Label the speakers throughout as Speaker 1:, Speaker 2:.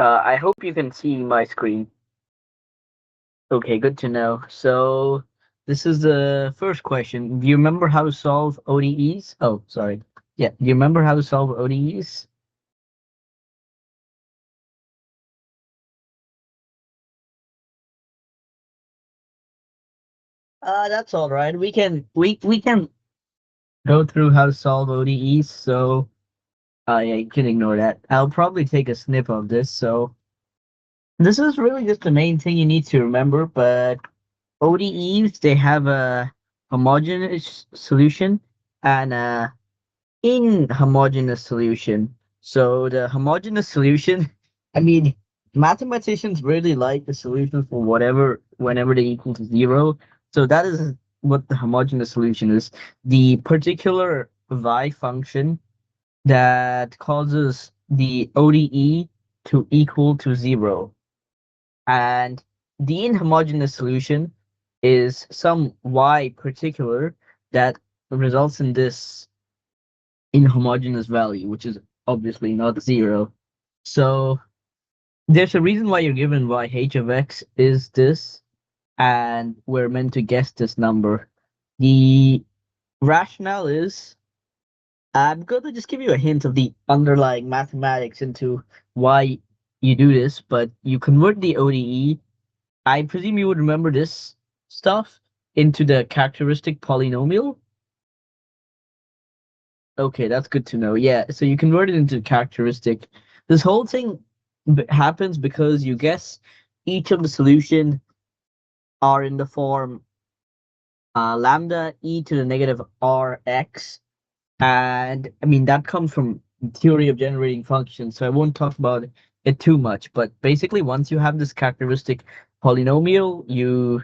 Speaker 1: I hope you can see my screen. Okay, good to know. So this is the first question. Do you remember how to solve ODEs? Oh, sorry. Yeah, do you remember how to solve ODEs? That's all right. We can go through how to solve ODEs. So yeah, you can ignore that. I'll probably take a snip of this. So this is really just the main thing you need to remember. But ODEs, they have a homogeneous solution and a inhomogeneous solution. So the homogeneous solution, I mean, mathematicians really like the solution for whatever whenever they equal to zero. So that is what the homogeneous solution is. The particular y function that causes the ODE to equal to zero. And the inhomogeneous solution is some y particular that results in this inhomogeneous value, which is obviously not zero. So there's a reason why you're given y h of x is this, and we're meant to guess this number. The rationale is I'm going to just give you a hint of the underlying mathematics into why you do this, but you convert the ODE. I presume you would remember this stuff into the characteristic polynomial. Okay, that's good to know. Yeah, so you convert it into characteristic. This whole thing happens because you guess each of the solution are in the form lambda e to the negative rx, and I mean that comes from theory of generating functions, so I won't talk about it too much. But basically, once you have this characteristic polynomial, you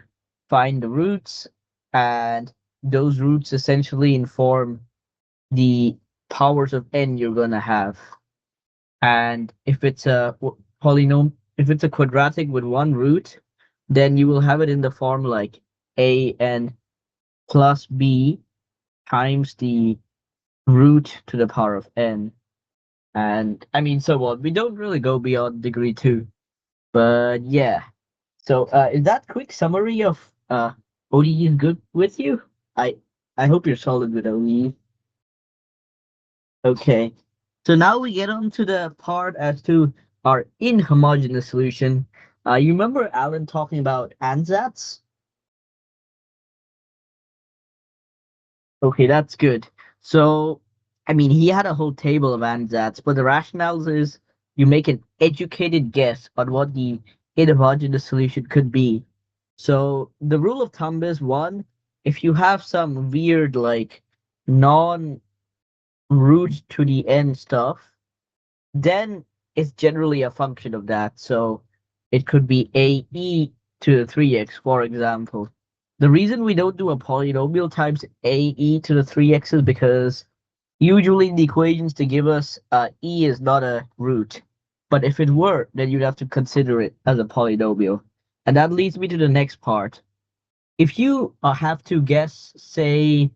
Speaker 1: find the roots, and those roots essentially inform the powers of n you're gonna have. And if it's a polynomial, if it's a quadratic with one root, then you will have it in the form like a n plus b times the root to the power of n. And I mean, so what? We don't really go beyond degree two, but yeah. So is that quick summary of ODE good with you? I I hope you're solid with ODE. Okay. So now we get on to the part as to our inhomogeneous solution. You remember Alan talking about ansatz? Okay, that's good. So, I mean, he had a whole table of ansatz, but the rationale is you make an educated guess on what the inhomogeneous solution could be. So the rule of thumb is one, if you have some weird like non root to the n stuff, then it's generally a function of that. So it could be ae to the 3x, for example. The reason we don't do a polynomial times ae to the 3x is because usually the equations to give us e is not a root. But if it were, then you'd have to consider it as a polynomial. And that leads me to the next part. If you have to guess, say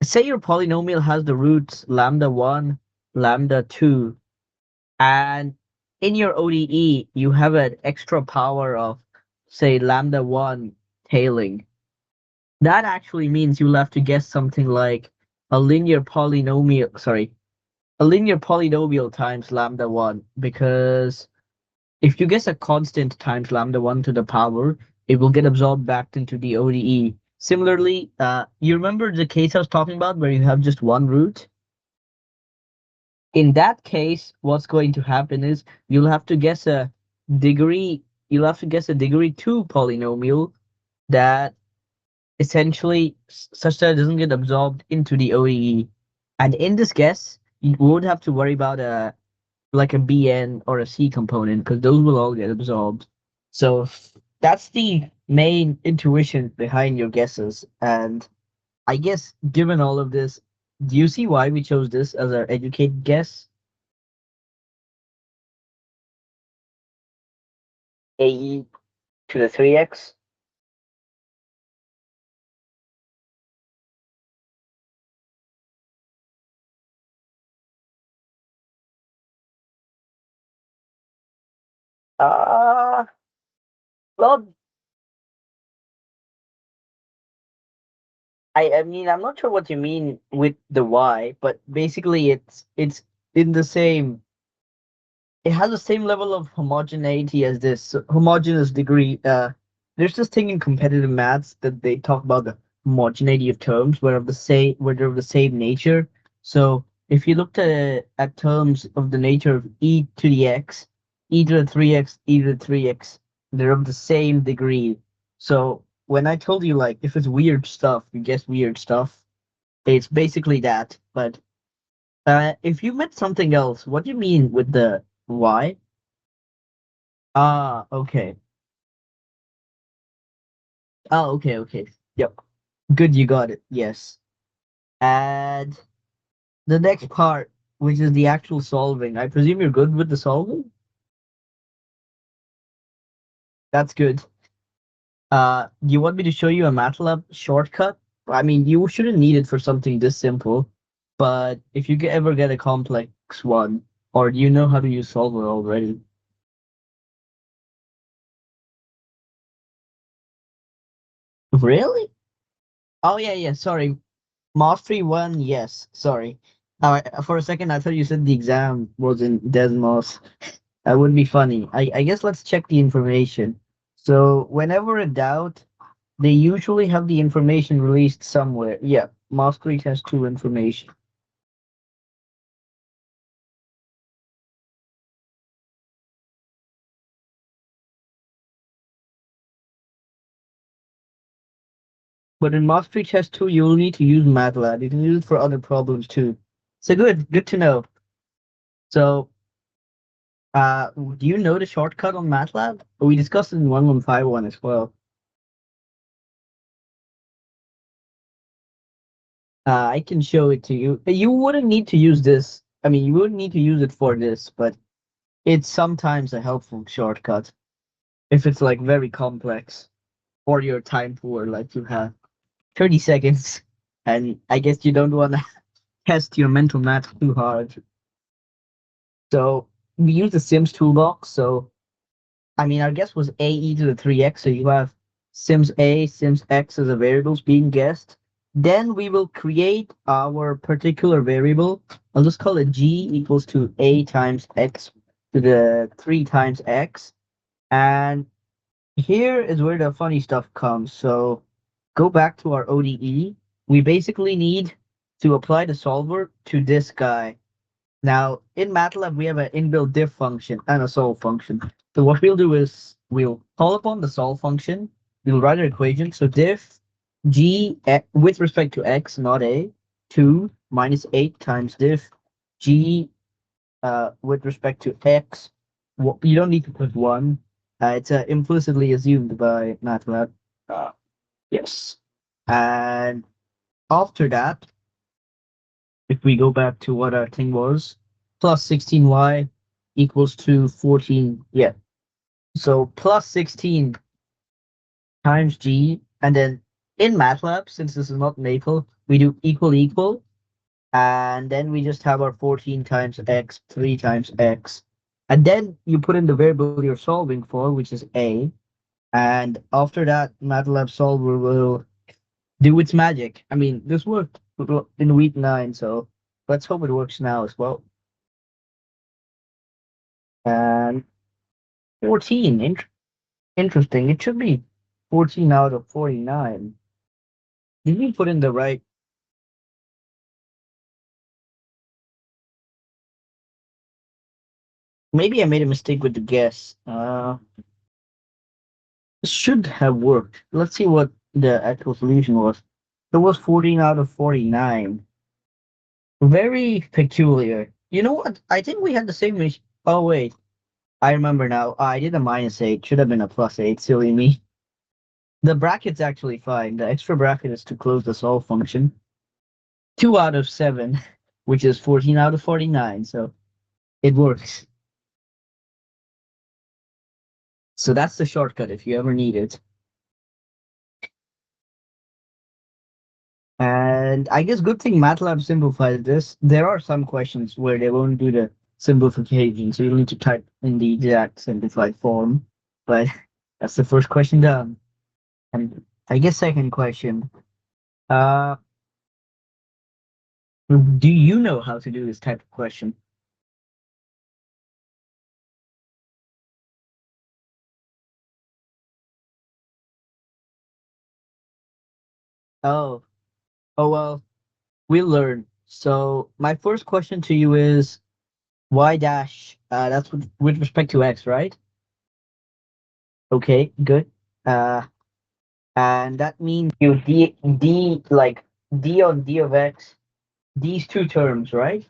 Speaker 1: your polynomial has the roots lambda 1, lambda 2, and in your ODE, you have an extra power of, say, lambda 1 tailing. That actually means you'll have to guess something like a linear polynomial, sorry, a linear polynomial times lambda 1, because if you guess a constant times lambda 1 to the power, it will get absorbed back into the ODE. Similarly, you remember the case I was talking about where you have just one root? In that case, what's going to happen is degree, you'll have to guess a degree two polynomial that essentially such that it doesn't get absorbed into the OEE. And in this guess, you won't have to worry about a like a BN or a C component because those will all get absorbed. So that's the main intuition behind your guesses. And I guess given all of this, do you see why we chose this as our educated guess? AE to the 3x. Uh, well, I mean, I'm not sure what you mean with the Y, but basically it's in the same. It has the same level of homogeneity as this homogeneous degree. There's this thing in competitive maths that they talk about the homogeneity of terms, where they're of the same nature. So if you looked at terms of the nature of e to the x, e to the 3x, e to the 3x, they're of the same degree. So when I told you like if it's weird stuff, you guess weird stuff, it's basically that. But if you meant something else, what do you mean with the y? Ah, okay. Oh, okay, okay. Yep. Good, you got it. Yes. And the next part, which is the actual solving. I presume you're good with the solving? That's good. Do you want me to show you a MATLAB shortcut? I mean, you shouldn't need it for something this simple, but if you ever get a complex one, or do you know how to use solver already? Really? Oh yeah, yeah. Sorry, Mastery one. Yes. Sorry. For a second, I thought you said the exam was in Desmos. That would be funny. I guess let's check the information. So whenever in doubt, they usually have the information released somewhere. Yeah, MasteryTest2 information. But in MasteryTest2, you'll need to use MATLAB. You can use it for other problems too. So good to know. So do you know the shortcut on MATLAB? We discussed it in 1151 as well. I can show it to you. You wouldn't need to use this. I mean, you wouldn't need to use it for this, but it's sometimes a helpful shortcut if it's like very complex or you're time poor, like you have 30 seconds, and I guess you don't want to test your mental math too hard. So we use the Sims toolbox. So I mean, our guess was a e to the 3x. So you have Sims a, Sims x as a variables being guessed. Then we will create our particular variable. I'll just call it g equals to a times x to the 3 times x. And here is where the funny stuff comes. So go back to our ODE. We basically need to apply the solver to this guy. Now, in MATLAB, we have an inbuilt diff function and a solve function. So what we'll do is we'll call upon the solve function. We'll write an equation. So diff g with respect to x, not a, 2 minus 8 times diff g with respect to x. You don't need to put 1. It's implicitly assumed by MATLAB. Uh, yes. And after that, if we go back to what our thing was, plus 16y equals to 14. Yeah. So plus 16 times g. And then in MATLAB, since this is not Maple, we do equal equal. And then we just have our 14 times x, 3 times x. And then you put in the variable you're solving for, which is a. And after that, MATLAB solver will do its magic. I mean, this worked in week 9, so let's hope it works now as well. And 14, interesting. It should be 14 out of 49. Did we put in the right? Maybe I made a mistake with the guess. It should have worked. Let's see what the actual solution was. It was 14 out of 49. Very peculiar. You know what? I think we had the same issue. Oh, wait. I remember now. I did a -8. Should have been a +8. Silly me. The bracket's actually fine. The extra bracket is to close the solve function. 2 out of 7, which is 14 out of 49. So it works. So that's the shortcut if you ever need it. And I guess good thing MATLAB simplifies this. There are some questions where they won't do the simplification, so you'll need to type in the exact simplified form. But that's the first question done. And I guess second question. Uh, do you know how to do this type of question? Oh, oh well, we'll learn. So my first question to you is y dash. That's with respect to x, right? Okay, good. Uh, and that means you d like d on d of x. These two terms, right?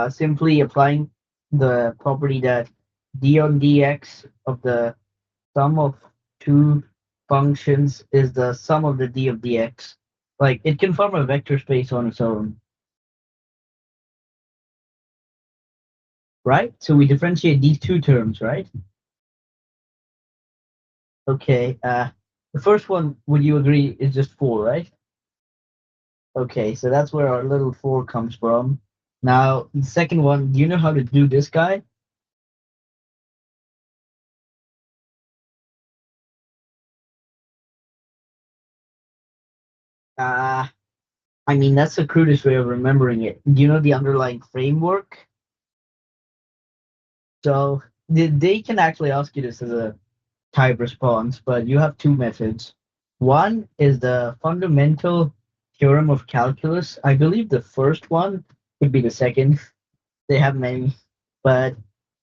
Speaker 1: Simply applying the property that d on dx of the sum of two functions is the sum of the d of dx. Like it can form a vector space on its own, right? So we differentiate these two terms, right? Okay. The first one, would you agree, is just four, right? Okay, so that's where our little four comes from. Now, the second one, do you know how to do this guy? Uh, I mean, that's the crudest way of remembering it. Do you know the underlying framework? So they can actually ask you this as a type response, but you have two methods. One is the fundamental theorem of calculus. I believe the first one could be the second. They have many, but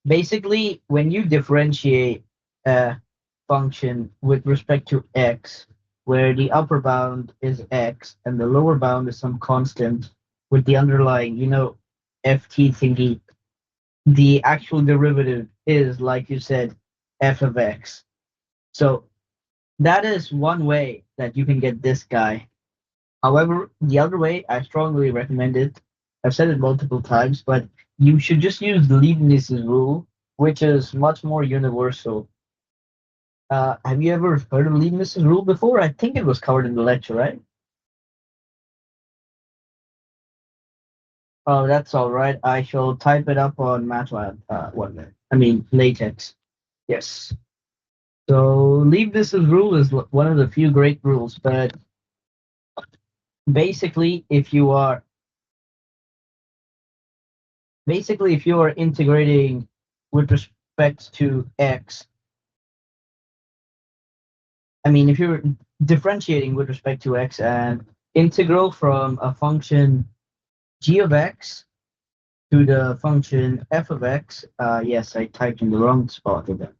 Speaker 1: basically, when you differentiate a function with respect to x, where the upper bound is x and the lower bound is some constant with the underlying, ft thingy, the actual derivative is, like you said, f of x. So that is one way that you can get this guy. However, the other way, I strongly recommend it. I've said it multiple times, but you should just use Leibniz's rule, which is much more universal. Have you ever heard of Leibniz's rule before? I think it was covered in the lecture, right? Oh, that's all right. I shall type it up on MATLAB. One minute. I mean, LaTeX. Yes. So Leibniz's rule is one of the few great rules, but basically, if you are integrating with respect to x, I mean, if you're differentiating with respect to x and integral from a function g of x to the function f of x, yes, I typed in the wrong spot again.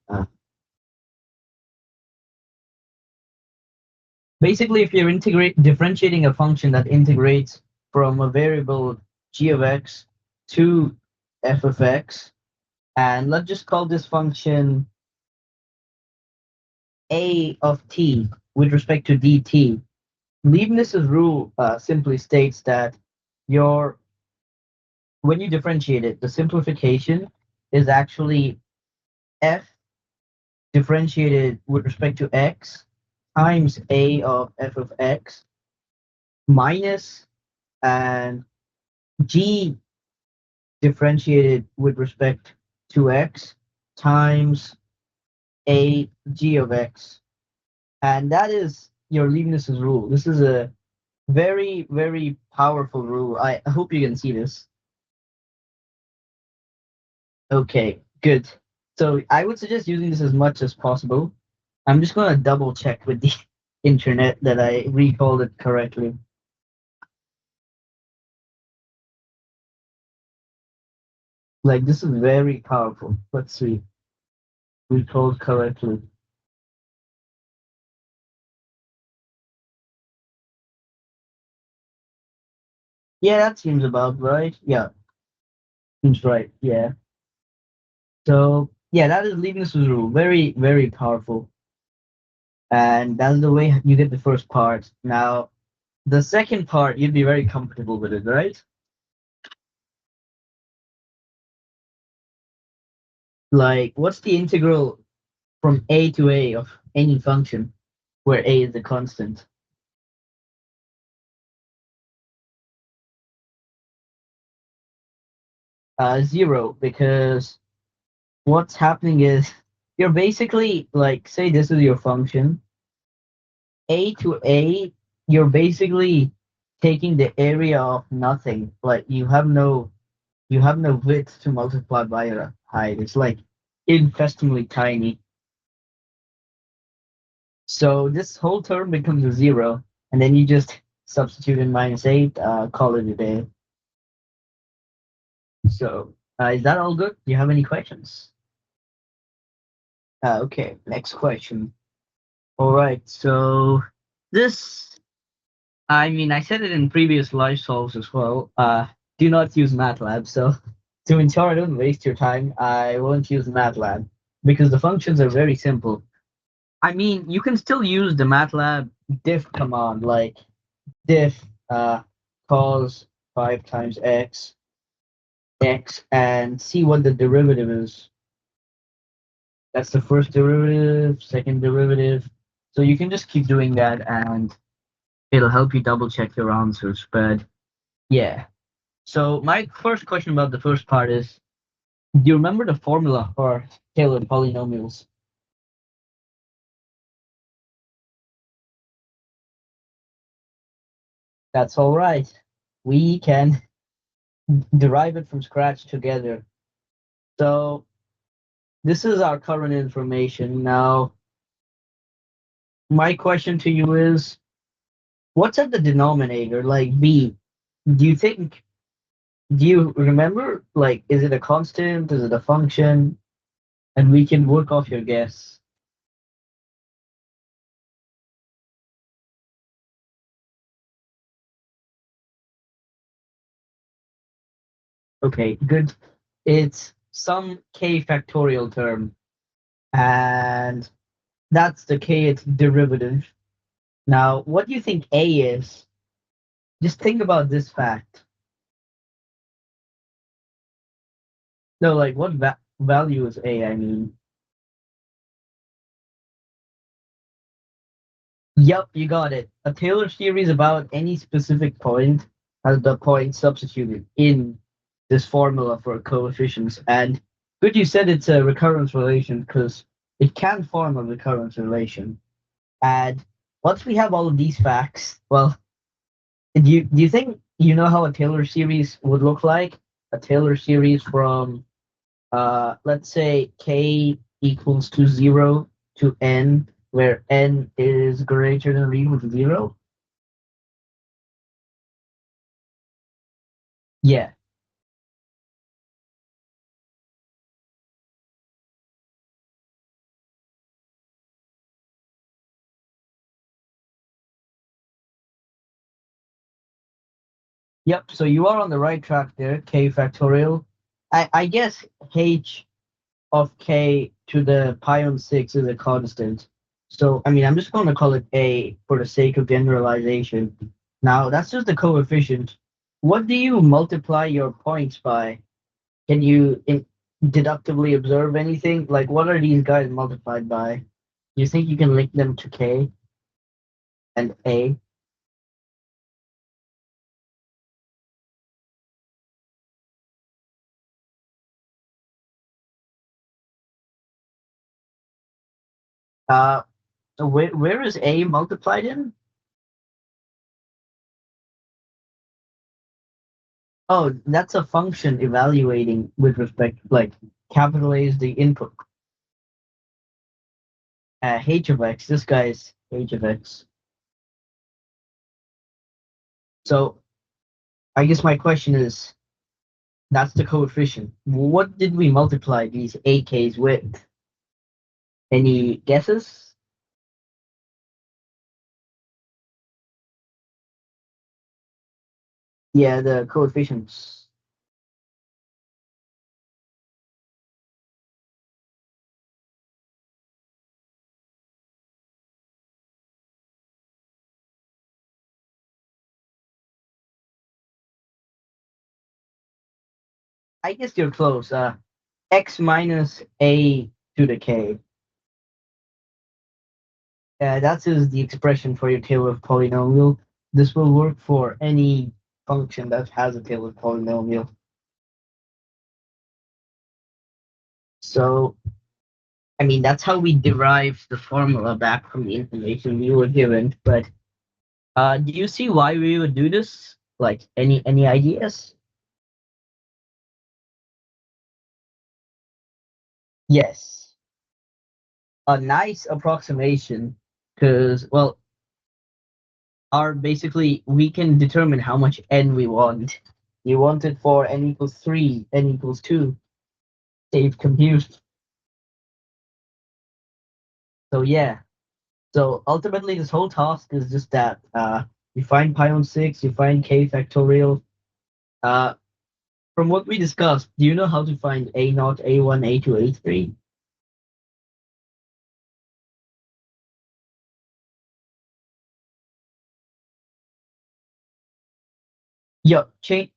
Speaker 1: Basically, if you're differentiating a function that integrates from a variable g of x to f of x, and let's just call this function a of t with respect to dt. Leibniz's rule simply states that your when you differentiate it, the simplification is actually f differentiated with respect to x times a of f of x minus and g differentiated with respect to x times a g of x. And that is your Leibniz's rule. This is a very, very powerful rule. I hope you can see this. Okay, good. So I would suggest using this as much as possible. I'm just going to double check with the internet that I recalled it correctly. Like, this is very powerful. Let's see. Recalled correctly. Yeah, that seems about right. Yeah, seems right. Yeah. So, yeah, that is Leibniz's rule. Very, very powerful. And that's the way you get the first part. Now, the second part, you'd be very comfortable with it, right? Like, what's the integral from a to a of any function where a is a constant? Zero, because what's happening is you're basically like, say this is your function, A to A, you're basically taking the area of nothing. Like you have no width to multiply by a height. It's like infinitesimally tiny. So this whole term becomes a zero, and then you just substitute in -8, call it a day. So is that all good? Do you have any questions? Okay, next question. All right, so this, I mean, I said it in previous live solves as well. Do not use MATLAB. So to ensure I don't waste your time, I won't use MATLAB because the functions are very simple. I mean, you can still use the MATLAB diff command, like diff cos 5 times x, and see what the derivative is. That's the first derivative, second derivative. So you can just keep doing that and it'll help you double check your answers. But yeah. So my first question about the first part is, do you remember the formula for Taylor polynomials? That's all right. We can derive it from scratch together. So this is our current information. Now, my question to you is, what's at the denominator, like b? Do you think, do you remember, like, is it a constant? Is it a function? And we can work off your guess. Okay, good. It's some k factorial term, and that's the kth derivative. Now, what do you think a is? Just think about this fact. No, like, what value is a, I mean? Yep, you got it. A Taylor series about any specific point has the point substituted in this formula for coefficients. And good you said it's a recurrence relation because it can form a recurrence relation. And once we have all of these facts, well, do you think you know how a Taylor series would look like? A Taylor series from let's say k equals to 0 to n, where n is greater than or equal to 0. Yeah. Yep. So you are on the right track there, k factorial. I guess h of k to the pi on 6 is a constant. So, I mean, I'm just going to call it a for the sake of generalization. Now, that's just the coefficient. What do you multiply your points by? Can you deductively observe anything? Like, what are these guys multiplied by? Do you think you can link them to k and a? Uh, where is a multiplied in? Oh, that's a function evaluating with respect, like capital A is the input. H of x, this guy is h of x. So I guess my question is, that's the coefficient. What did we multiply these AKs with? Any guesses? Yeah, the coefficients. I guess you're close. X minus A to the K. That is the expression for your Taylor polynomial. This will work for any function that has a Taylor polynomial. So, I mean, that's how we derived the formula back from the information we were given. But do you see why we would do this? Like, any ideas? Yes, a nice approximation, because well, our basically we can determine how much n we want. You want it for n equals 3, n equals 2. Save compute. So yeah. So ultimately, this whole task is just that you find pi on 6, you find k factorial. Uh, from what we discussed, do you know how to find a naught, a1, a2, a3? Yep, change.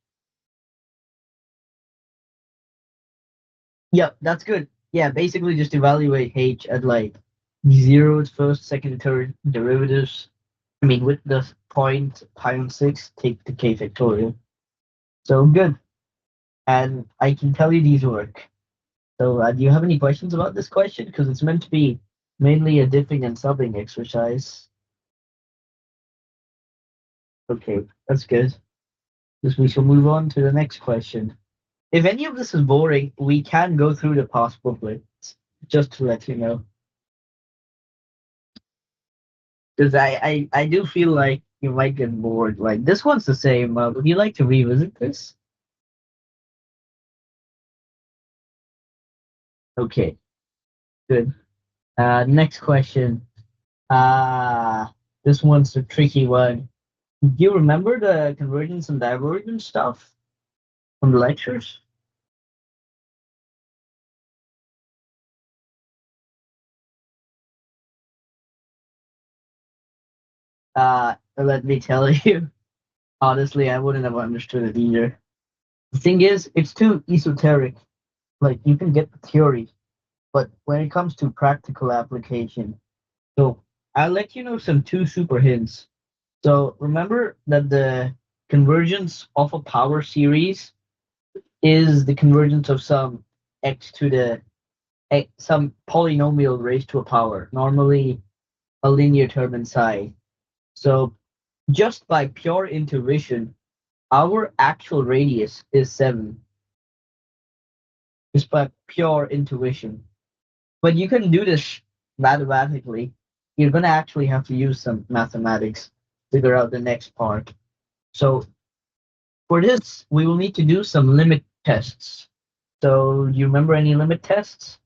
Speaker 1: Yep, that's good. Yeah, basically just evaluate h at like zeros, first, second, third derivatives. I mean, with the point pi on 6, take the k factorial. So good. And I can tell you these work. So, do you have any questions about this question? Because it's meant to be mainly a diffing and subbing exercise. Okay, that's good. Because we shall move on to the next question. If any of this is boring, we can go through the past booklets, just to let you know. Because I do feel like you might get bored. Like, this one's the same. Would you like to revisit this? Okay, good. Next question. This one's a tricky one. Do you remember the convergence and divergence stuff from the lectures? Let me tell you, honestly, I wouldn't have understood it either. The thing is, it's too esoteric. Like, you can get the theory, but when it comes to practical application, so I'll let you know some two super hints. So remember that the convergence of a power series is the convergence of some x to the some polynomial raised to a power, normally a linear term inside. So just by pure intuition, our actual radius is 7, just by pure intuition. But you can do this mathematically. You're going to actually have to use some mathematics to figure out the next part. So for this, we will need to do some limit tests. So do you remember any limit tests?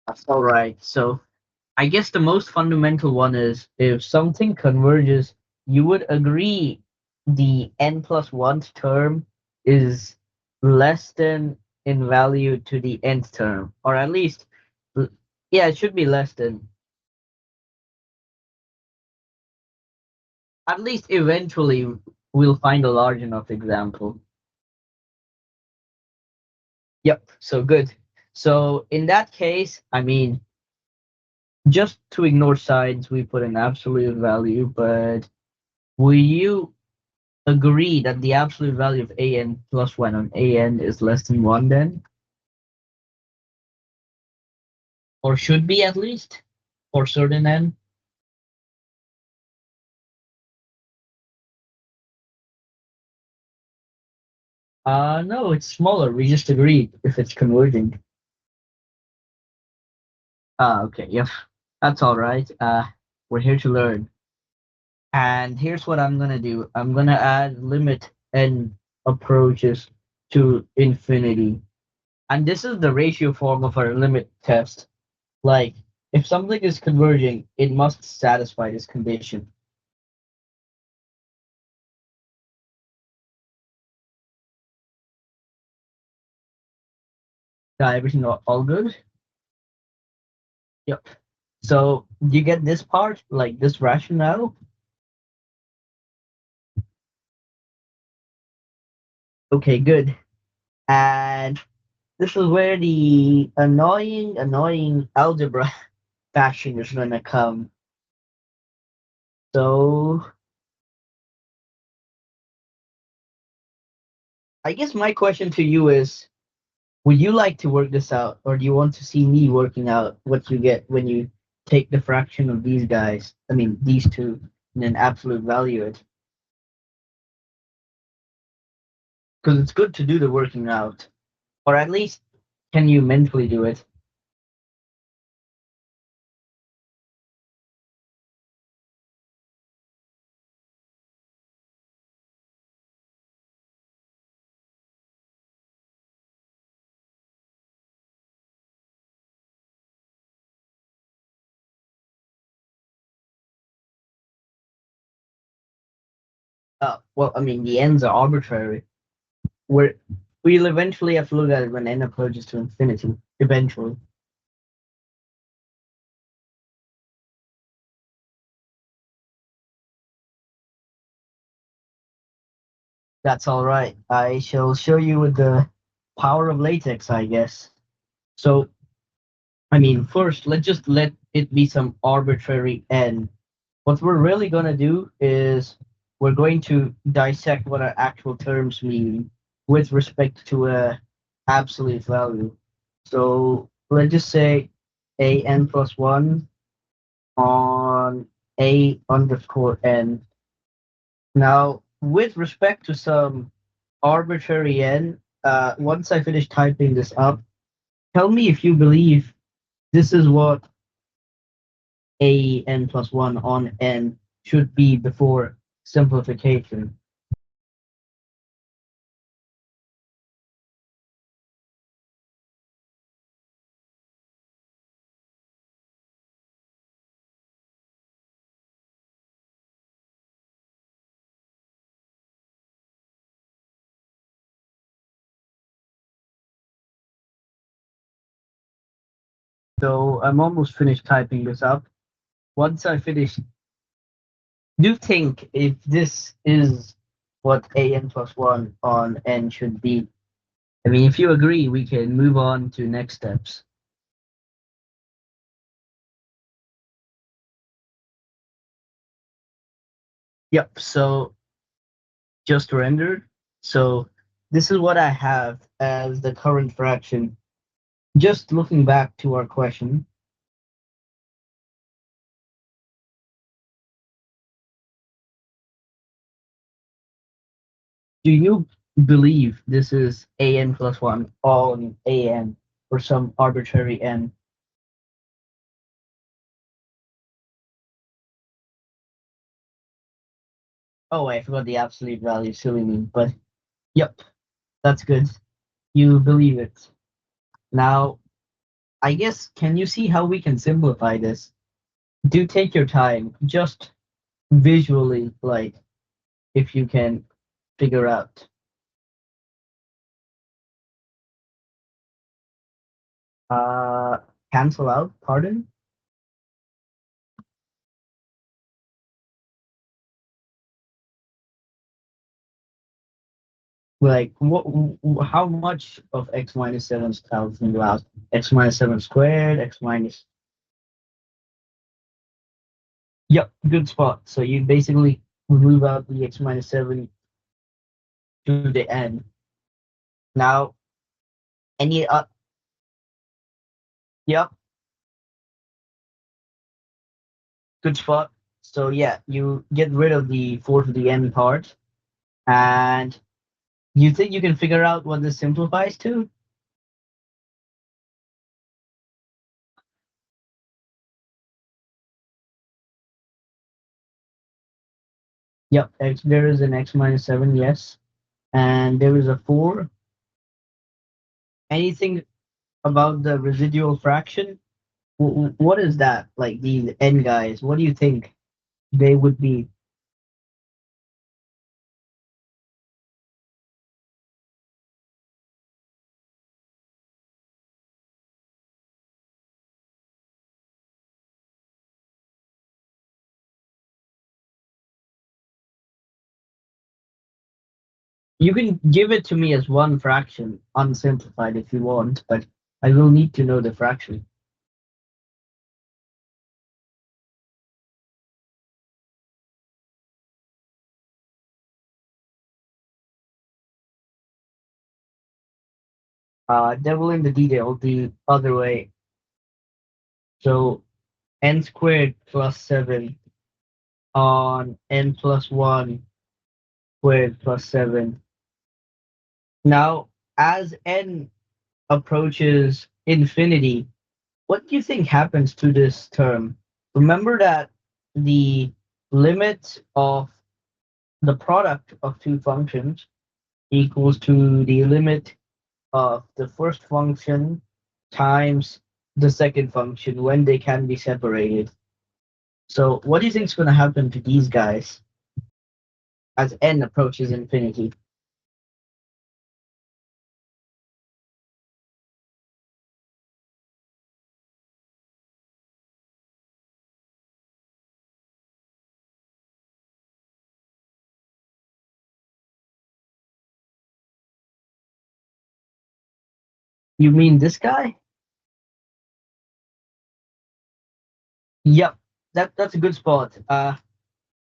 Speaker 1: That's all right. So I guess the most fundamental one is if something converges, you would agree the n plus one term is less than in value to the nth term, or at least, yeah, it should be less than. At least eventually we'll find a large enough example. Yep, so good. So in that case, I mean, just to ignore signs, we put an absolute value, but will you agree that the absolute value of an plus 1 on an is less than 1 then? Or should be at least for certain n? No, it's smaller. We just agreed if it's converging. Okay, yep. That's all right. We're here to learn. And here's what I'm gonna do. I'm gonna add limit n approaches to infinity. And this is the ratio form of our limit test. Like, if something is converging, it must satisfy this condition. Everything all good? Yep. So you get this part, like this rationale? Okay, good. And this is where the annoying algebra fashion is gonna come. So I guess my question to you is, would you like to work this out, or do you want to see me working out what you get when you take the fraction of these guys? I mean, these two, and then absolute value it? Because it's good to do the working out, or at least can you mentally do it? Well, I mean, the ends are arbitrary. We're, we'll eventually have to look at it when n approaches to infinity. Eventually, that's all right. I shall show you with the power of latex, I guess. So, I mean, first, let's just let it be some arbitrary n. What we're really going to do is we're going to dissect what our actual terms mean with respect to a absolute value. So let's just say a n plus 1 on a underscore n. Now, with respect to some arbitrary n, once I finish typing this up, tell me if you believe this is what a n plus 1 on n should be before simplification. So I'm almost finished typing this up. Once I finish, do think if this is what a n plus 1 on n should be. I mean, if you agree, we can move on to next steps. Yep, so just rendered. So this is what I have as the current fraction. Just looking back to our question, do you believe this is a n plus 1 on a n or some arbitrary n? Oh, I forgot the absolute value, silly me. But yep, that's good. You believe it. Now, I guess, can you see how we can simplify this? Do take your time, just visually, like, if you can figure out. Uh, Cancel out, pardon? Like, how much of x minus 7 thousand allows? X minus 7 squared, x minus. Yep, good spot. So you basically move out the x minus 7 to the end. Now, any, yep, good spot. So yeah, you get rid of the 4 to the n part, and you think you can figure out what this simplifies to? Yep, there is an x minus 7, yes, and there is a 4. Anything about the residual fraction? What is that? Like these n guys, what do you think they would be? You can give it to me as one fraction, unsimplified if you want, but I will need to know the fraction. Devil in the detail, the other way. So n squared plus 7 on n plus 1 squared plus 7. Now, as n approaches infinity, what do you think happens to this term? Remember that the limit of the product of two functions equals to the limit of the first function times the second function when they can be separated. So what do you think is going to happen to these guys as n approaches infinity? You mean this guy? Yep, that's a good spot.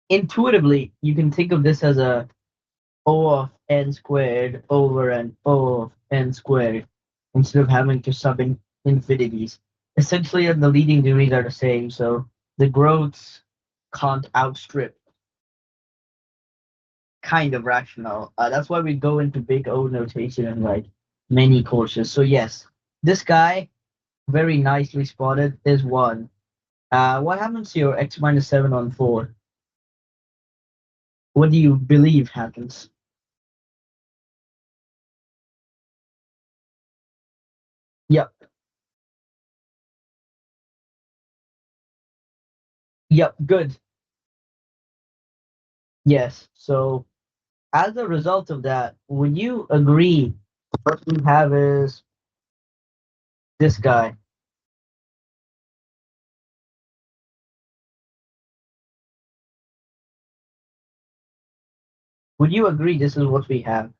Speaker 1: Intuitively, you can think of this as a O of n squared over an O of n squared instead of having to sub in infinities. Essentially, the leading degrees are the same, so the growths can't outstrip kind of rational. That's why we go into big O notation in like many courses. So yes, this guy, very nicely spotted, is one. What happens to your x minus 7 on 4? What do you believe happens? Yep, yep, good. Yes. So as a result of that, would you agree what we have is this guy? Would you agree this is what we have?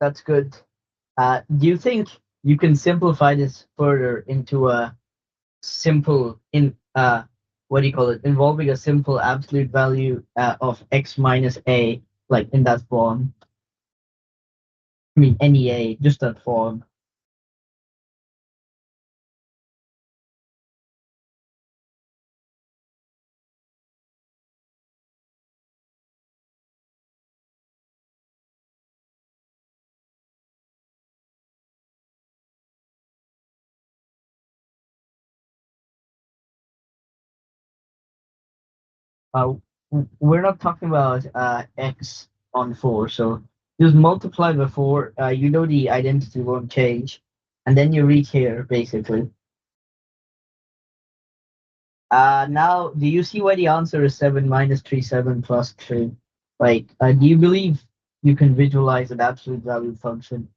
Speaker 1: That's good. Do you think you can simplify this further into a simple in what do you call it? Involving a simple absolute value of x minus a, like in that form. I mean, any a, just that form. Uh, we're not talking about x on 4, so just multiply by 4. You know the identity won't change, and then you reach here basically. Now, do you see why the answer is 7 minus 3, 7 plus 3? Like, do you believe you can visualize an absolute value function?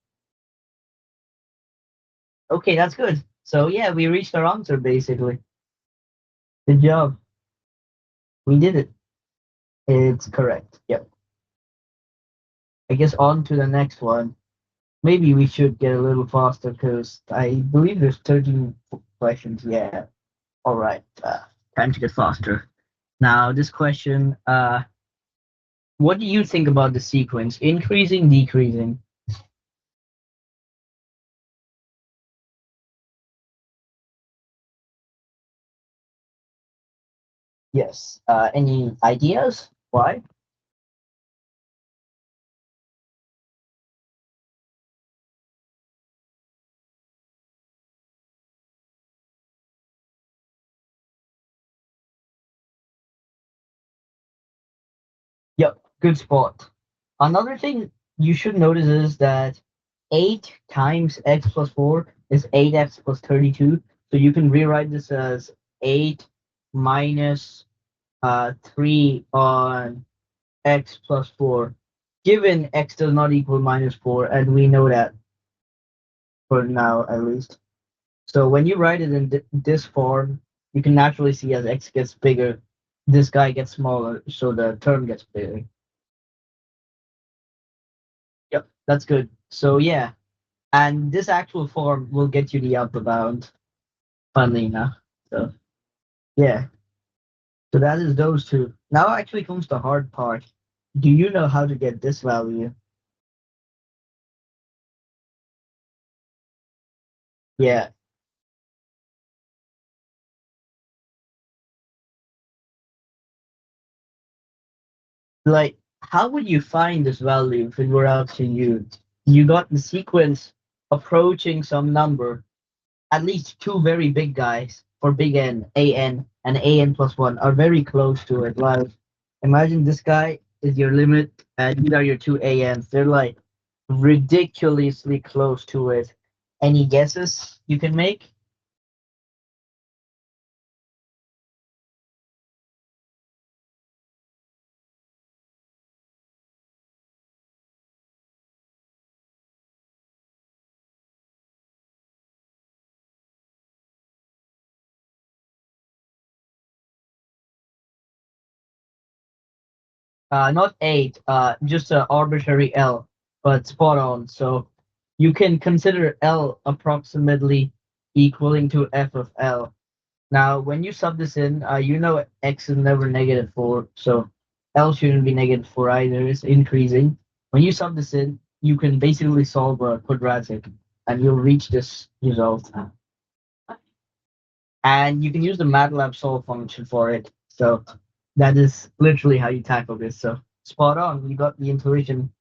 Speaker 1: Okay, that's good. So yeah, we reached our answer basically. Good job. We did it. It's correct. Yep. I guess on to the next one. Maybe we should get a little faster because I believe there's 13 questions. Yeah. All right. Time to get faster. Now, this question, what do you think about the sequence? Increasing, decreasing? Yes. Any ideas? Why? Yep, good spot. Another thing you should notice is that 8 times x plus 4 is 8x plus 32. So you can rewrite this as 8 minus 3 on x plus 4, given x does not equal minus 4, and we know that for now at least. So when you write it in this form, you can naturally see as x gets bigger, this guy gets smaller, so the term gets bigger. Yep, that's good. So yeah, And this actual form will get you the upper bound, funnily enough. So yeah. So that is those two. Now actually comes the hard part. Do you know how to get this value? Yeah. Like, how would you find this value if it were up to you? You got the sequence approaching some number, at least two very big guys for big N, AN, and AN plus one are very close to it. Like, imagine this guy is your limit, and these are your two ANs. They're like ridiculously close to it. Any guesses you can make? Not eight, just an arbitrary L, but spot on. So you can consider L approximately equaling to f of L. Now, when you sub this in, you know x is never negative 4, so L shouldn't be negative 4 either. It's increasing. When you sub this in, you can basically solve a quadratic, and you'll reach this result. And you can use the MATLAB solve function for it. So that is literally how you tackle this. So spot on. You got the intuition.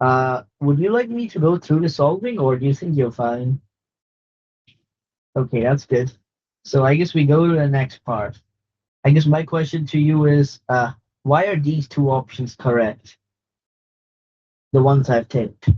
Speaker 1: Would you like me to go through the solving, or do you think you're fine? Okay, that's good. So I guess we go to the next part. I guess my question to you is, why are these two options correct? The ones I've ticked.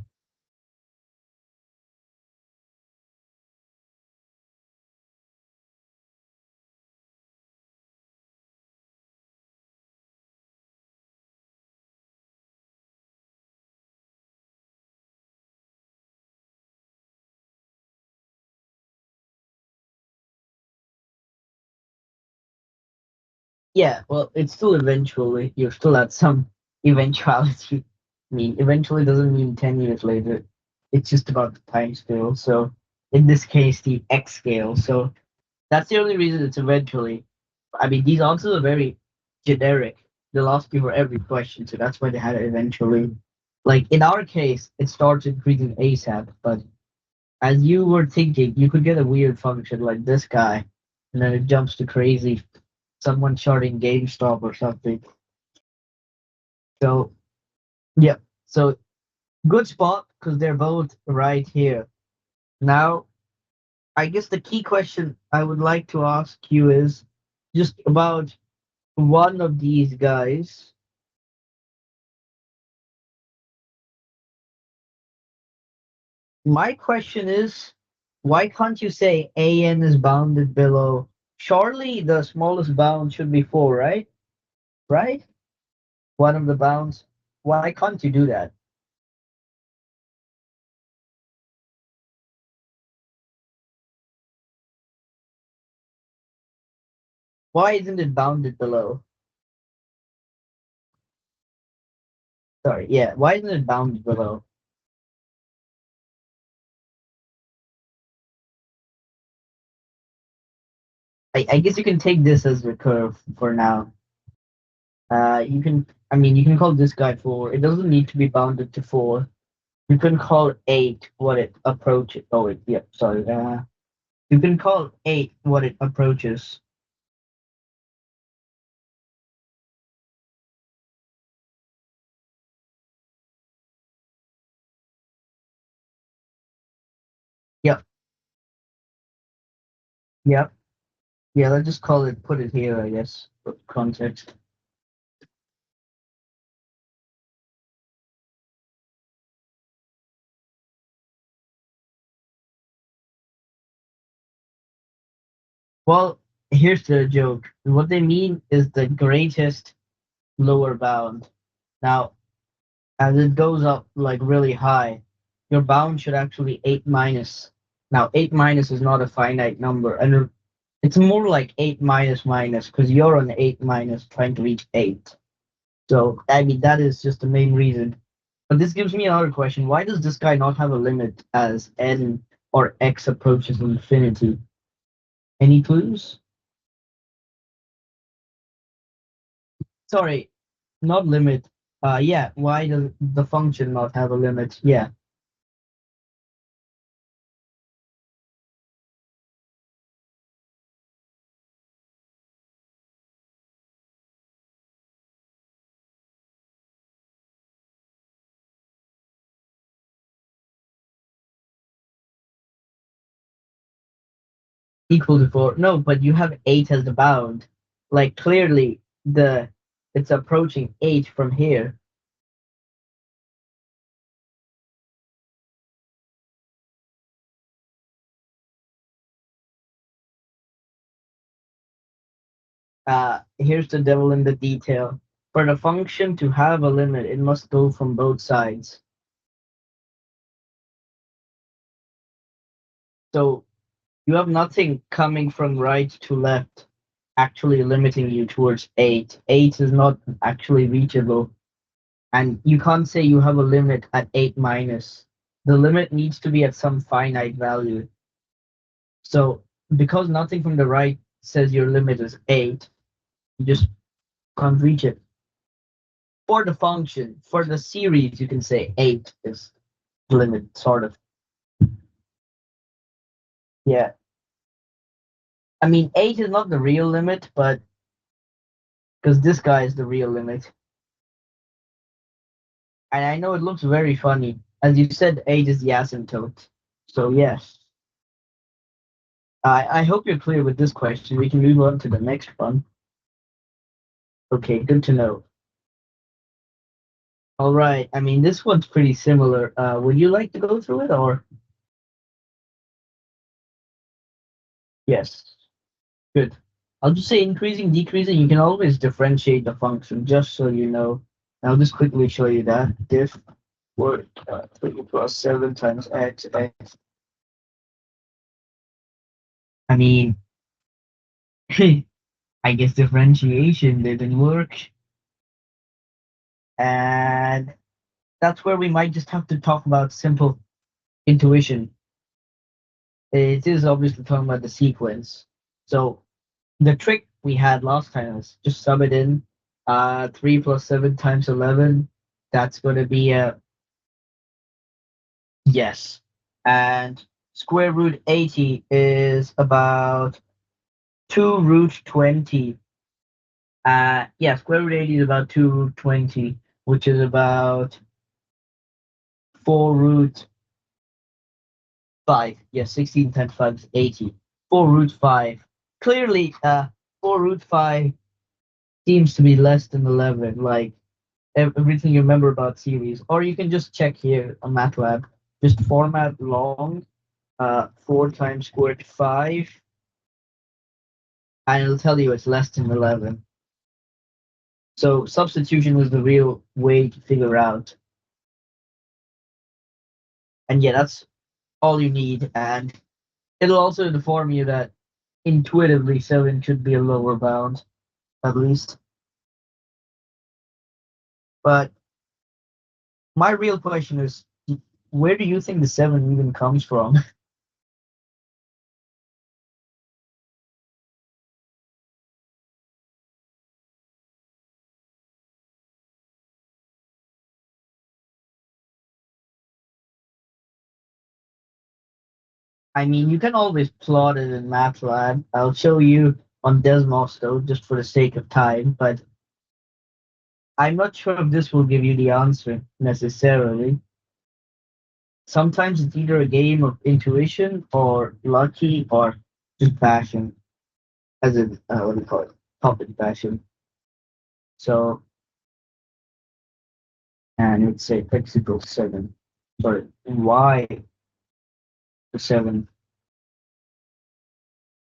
Speaker 1: Yeah, well, it's still eventually. You're still at some eventuality. I mean, eventually doesn't mean 10 years later. It's just about the time scale. So in this case, the X scale. So that's the only reason it's eventually. I mean, these answers are very generic. They'll ask you for every question. So that's why they had it eventually. Like in our case, it starts increasing ASAP. But as you were thinking, you could get a weird function like this guy, and then it jumps to crazy someone shorting GameStop or something. So yeah, so good spot because they're both right here. Now, I guess the key question I would like to ask you is just about one of these guys. My question is, why can't you say AN is bounded below? Surely the smallest bound should be 4, right? Right? One of the bounds. Why can't you do that? Why isn't it bounded below? Sorry, yeah. Why isn't it bounded below? I guess you can take this as the curve for now. You can, I mean, you can call this guy 4. It doesn't need to be bounded to 4. You can call 8 what it approaches. Oh, wait, yep, sorry. You can call 8 what it approaches. Yep, yep. Yeah, let's just call it, put it here, I guess, for context. Well, here's the joke. What they mean is the greatest lower bound. Now, as it goes up like really high, your bound should actually 8 minus. Now, 8 minus is not a finite number, and it's more like 8 minus minus because you're on 8 minus trying to reach 8. So, I mean, that is just the main reason. But this gives me another question. Why does this guy not have a limit as n or x approaches infinity? Any clues? Sorry, not limit. Yeah, why does the function not have a limit? Yeah. Equal to 4. No, but you have 8 as the bound. Like clearly the it's approaching 8 from here. Here's the devil in the detail. For the function to have a limit, it must go from both sides. So you have nothing coming from right to left actually limiting you towards 8. 8 is not actually reachable. And you can't say you have a limit at 8 minus. The limit needs to be at some finite value. So because nothing from the right says your limit is 8, you just can't reach it. For the function, for the series, you can say 8 is the limit, sort of. Yeah. I mean, 8 is not the real limit, but because this guy is the real limit. And I know it looks very funny. As you said, 8 is the asymptote. So, yes. I hope you're clear with this question. We can move on to the next one. Okay, good to know. All right. I mean, this one's pretty similar. Would you like to go through it or? Yes. Good. I'll just say increasing, decreasing. You can always differentiate the function, just so you know. I'll just quickly show you that. Diff word 3 plus 7 times x, x. I mean, I guess differentiation didn't work. And that's where we might just have to talk about simple intuition. It is obviously talking about the sequence. So the trick we had last time is just sum it in. 3 plus 7 times 11. That's going to be a yes. And square root 80 is about 2 root 20. Yeah, square root 80 is about 2 root 20, which is about 4 root 5. Yeah, 16 times 5 is 80. 4 root 5. Clearly, 4 root 5 seems to be less than 11. Like, everything you remember about series. Or you can just check here on MATLAB. Just format long, 4 times square root 5, and it'll tell you it's less than 11. So substitution is the real way to figure out. And yeah, that's all you need. And it'll also inform you that intuitively 7 should be a lower bound, at least. But my real question is, where do you think the 7 even comes from? I mean, you can always plot it in MATLAB. I'll show you on Desmos though, just for the sake of time, but I'm not sure if this will give you the answer necessarily. Sometimes it's either a game of intuition or lucky or just passion, as in, what do you call it? Puppet passion. So, and it's say x equals 7. Sorry, y to 7.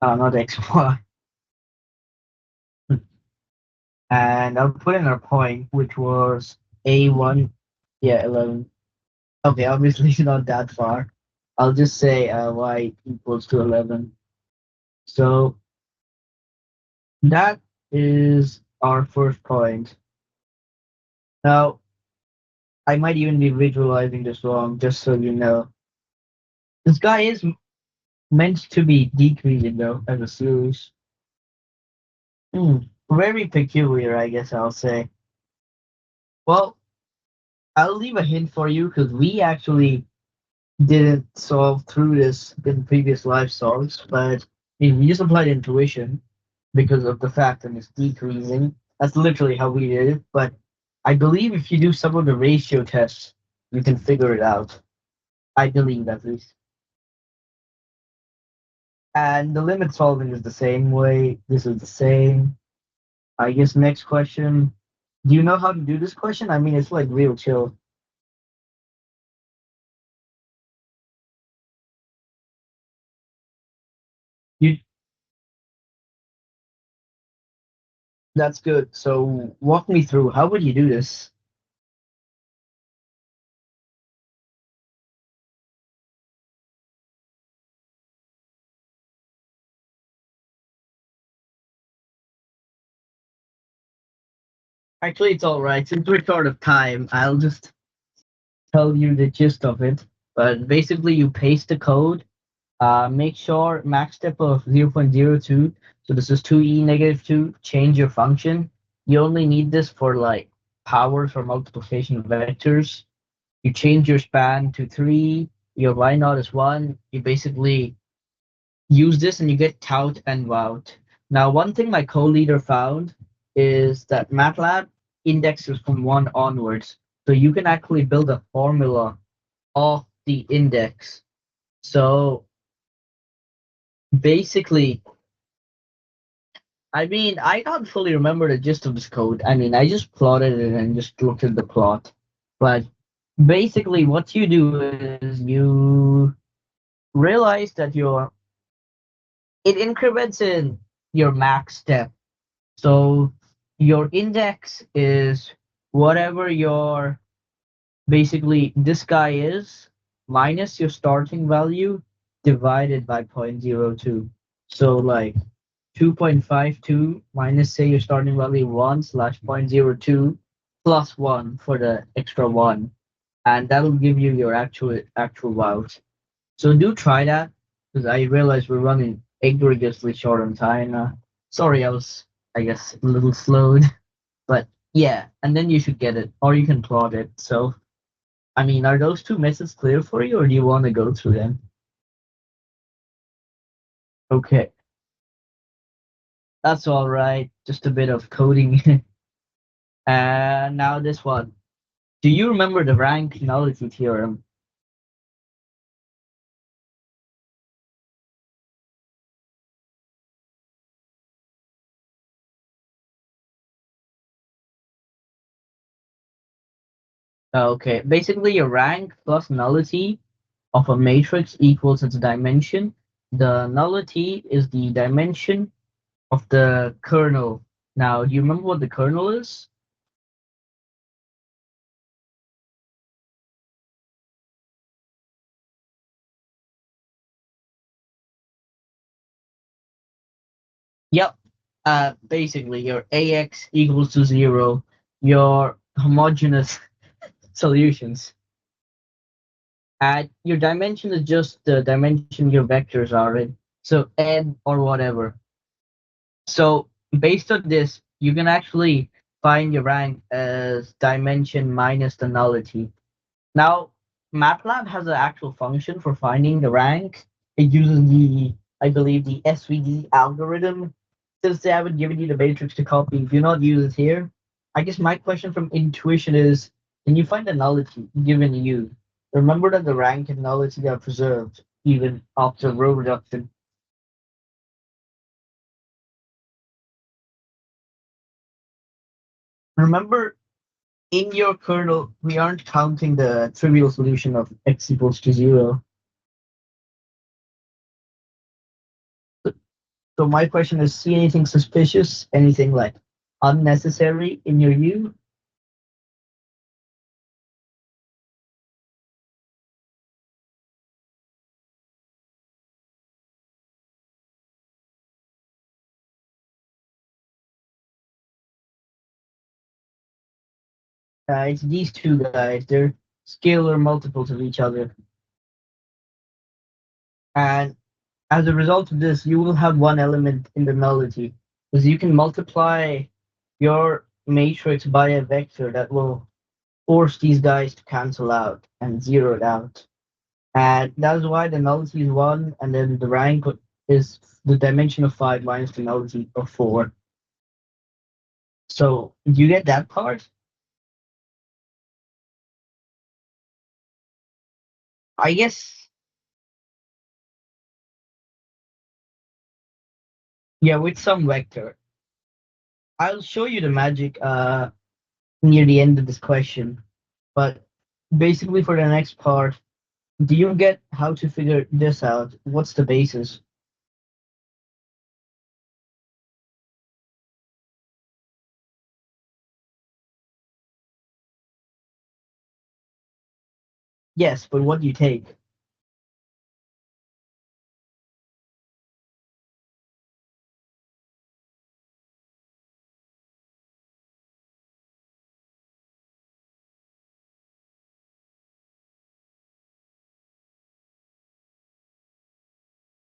Speaker 1: Not x, y. And I'll put in our point, which was a1, yeah, 11. Okay, obviously it's not that far. I'll just say y equals to 11. So that is our first point. Now, I might even be visualizing this wrong, just so you know. This guy is meant to be decreasing though as a series. Hmm. Very peculiar, I guess I'll say. Well, I'll leave a hint for you because we actually didn't solve through this in previous live solves, but we just applied intuition because of the fact that it's decreasing. That's literally how we did it. But I believe if you do some of the ratio tests, you can figure it out. I believe at least. And the limit solving is the same way. This is the same. I guess next question. Do you know how to do this question? I mean, it's like real chill. You That's good. So walk me through. How would you do this? Actually, it's all right. Since we're short of time, I'll just tell you the gist of it. But basically, you paste the code. Make sure max step of 0.02. So this is 2e negative 2. Change your function. You only need this for like powers or multiplication vectors. You change your span to 3. Your y naught is 1. You basically use this and you get tout and wout. Now, one thing my co-leader found is that MATLAB indexes from 1 onwards. So you can actually build a formula off the index. So basically, I mean, I don't fully remember the gist of this code. I mean, I just plotted it and just looked at the plot. But basically, what you do is you realize that it increments in your max step. So your index is whatever your basically this guy is minus your starting value divided by 0.02. So like 2.52 minus say your starting value 1 slash 0.02 plus 1 for the extra 1. And that'll give you your actual values. So do try that because I realize we're running egregiously short on time. Sorry, I was, I guess, a little slowed, but yeah, and then you should get it, or you can plot it. So, I mean, are those two methods clear for you, or do you want to go through them? Okay, that's all right. Just a bit of coding. And now this one. Do you remember the rank nullity theorem? Okay, basically, your rank plus nullity of a matrix equals its dimension. The nullity is the dimension of the kernel. Now, do you remember what the kernel is? Yep. Basically, your AX equals to 0, your homogeneous solutions. And your dimension is just the dimension your vectors are in. So n or whatever. So based on this, you can actually find your rank as dimension minus the nullity. Now, MATLAB has an actual function for finding the rank. It uses I believe, the SVD algorithm. Since they haven't given you the matrix to copy, do not use it here. I guess my question from intuition is, can you find the nullity given you? Remember that the rank and nullity are preserved even after row reduction. Remember, in your kernel, we aren't counting the trivial solution of x equals to 0. So my question is, see anything suspicious, anything like unnecessary in your view? It's these two guys. They're scalar multiples of each other. And as a result of this, you will have one element in the nullity. Because you can multiply your matrix by a vector that will force these guys to cancel out and zero it out. And that's why the nullity is 1, and then the rank is the dimension of 5 minus the nullity of 4. So, do you get that part? I guess, yeah, with some vector. I'll show you the magic near the end of this question. But basically, for the next part, do you get how to figure this out? What's the basis? Yes, but what do you take?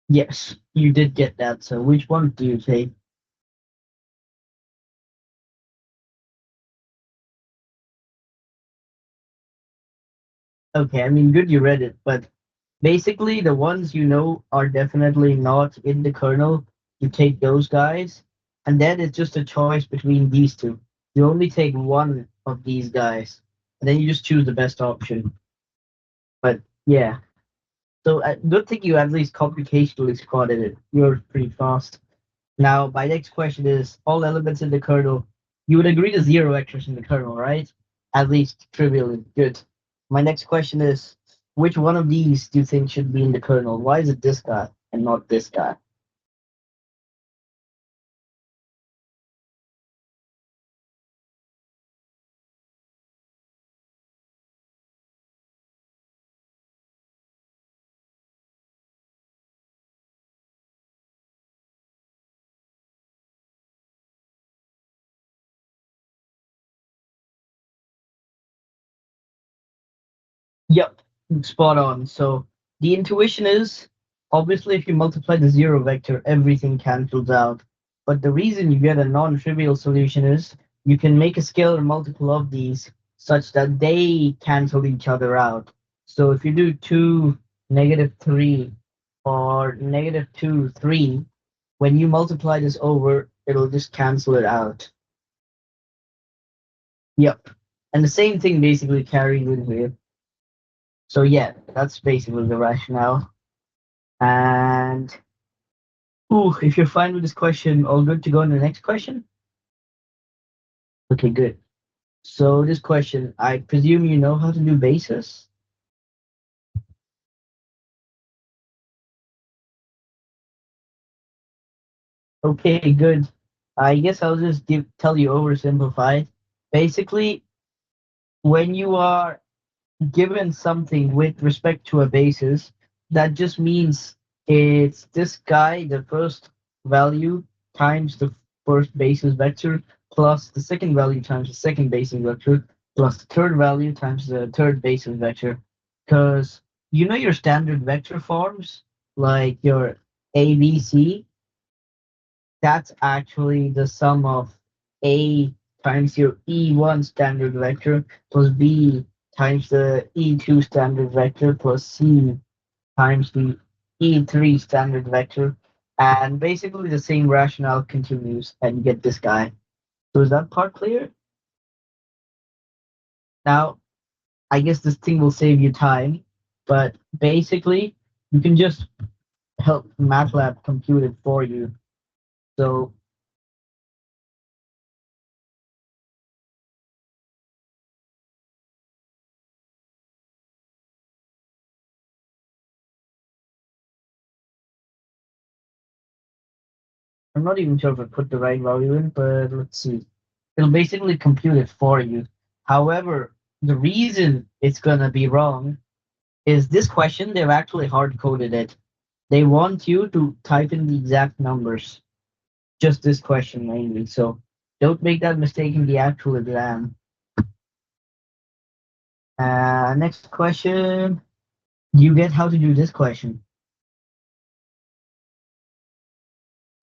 Speaker 1: Yes, you did get that. So which one do you take? Okay, I mean, good you read it, but basically the ones you know are definitely not in the kernel, you take those guys, and then it's just a choice between these two. You only take one of these guys, and then you just choose the best option. But yeah, so good thing you at least computationally spotted it. You're pretty fast. Now, my next question is all elements in the kernel. You would agree to zero vectors in the kernel, right? At least trivially. Good. My next question is which one of these do you think should be in the kernel? Why is it this guy and not this guy? Yep, spot on. So the intuition is obviously if you multiply the zero vector, everything cancels out. But the reason you get a non-trivial solution is you can make a scalar multiple of these such that they cancel each other out. So if you do 2, -3, or -2, 3, when you multiply this over, it'll just cancel it out. Yep. And the same thing basically carries in here. So yeah, that's basically the rationale. And ooh, if you're fine with this question, all good to go on the next question? Okay, good. So this question, I presume you know how to do basis? Okay, good. I guess I'll just tell you oversimplified. Basically, when you are given something with respect to a basis, that just means it's this guy, the first value times the first basis vector plus the second value times the second basis vector plus the third value times the third basis vector. Because you know your standard vector forms, like your A, B, C, that's actually the sum of A times your E1 standard vector plus B times the E2 standard vector plus C times the E3 standard vector. And basically the same rationale continues and you get this guy. So is that part clear? Now, I guess this thing will save you time, but basically you can just help MATLAB compute it for you. So I'm not even sure if I put the right value in, but let's see. It'll basically compute it for you. However, the reason it's gonna be wrong is this question, they've actually hard coded it. They want you to type in the exact numbers. Just this question mainly. So don't make that mistake in the actual exam. Next question. Do you get how to do this question?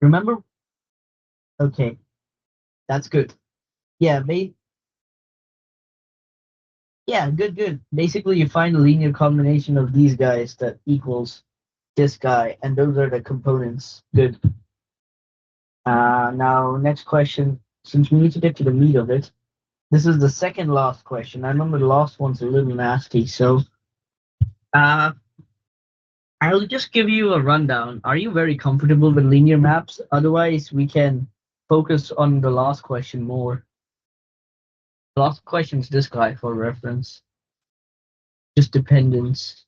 Speaker 1: Remember? Okay, that's good. Yeah, yeah, good, good. Basically, you find a linear combination of these guys that equals this guy, and those are the components. Good. Now, next question. Since we need to get to the meat of it, this is the second last question. I remember the last one's a little nasty, so uh, I'll just give you a rundown. Are you very comfortable with linear maps? Otherwise, we can focus on the last question more. The last question's this guy for reference. Just dependence.